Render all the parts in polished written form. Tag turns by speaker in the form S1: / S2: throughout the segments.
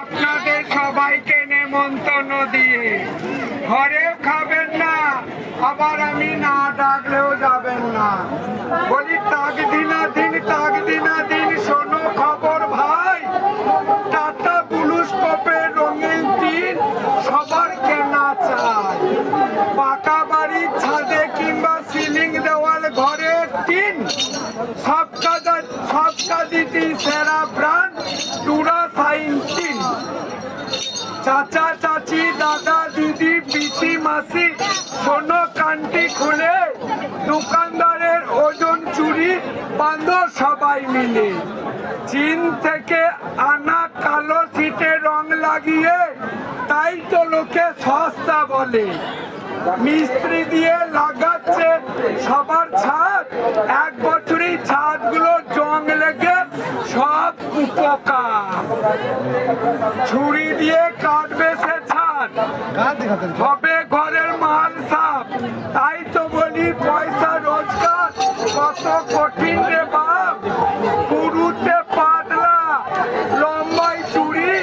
S1: আপনাদের সবাইকে নেমন্তন্ন দিয়ে ঘরে খাবেন না, আবার আমি না ডাকলেও যাবেন না। বলি তাক দিনা দিন শোনো খবর ভাই, টাটা ব্লুস্কোপের রঙিন টিন সবার কেনা চাই। পাকা বাড়ির ছাদে কিংবা সিলিং দেওয়াল ঘরের টিন, সব কাজেই সেরা ব্র্যান্ড টুরা সাইন টিন। চাচা চাচি দাদা দিদি পিসি মাসি শোনো কানটি খুলে, দোকানদারের ওজন চুরি বাঁধো সবাই মিলে। চীন থেকে আনা কালো সিটে রং লাগিয়ে, তাই তো লোকে সস্তা বলে। মিস্ত্রি দিয়ে লাগাচ্ছে সবার ছাদ, 1 বছরই ছাদগুলো জং লেগে সব উপকার। ছুরি দিয়ে কাটবে সে ছাদ, হবে ঘরের মাল সাফ। তাই তো বলি পয়সা রোজগার কত কঠিন রে বাপ। পুরুতে পাতলা লম্বাই চুড়ি,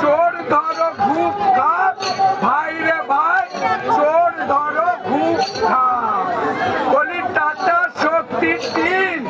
S1: চোর ধরো ঘুপ খাপ। ভাই রে ভাই চোর ধরো ঘুপ খাপ। বলি টাটা শক্তি টিন।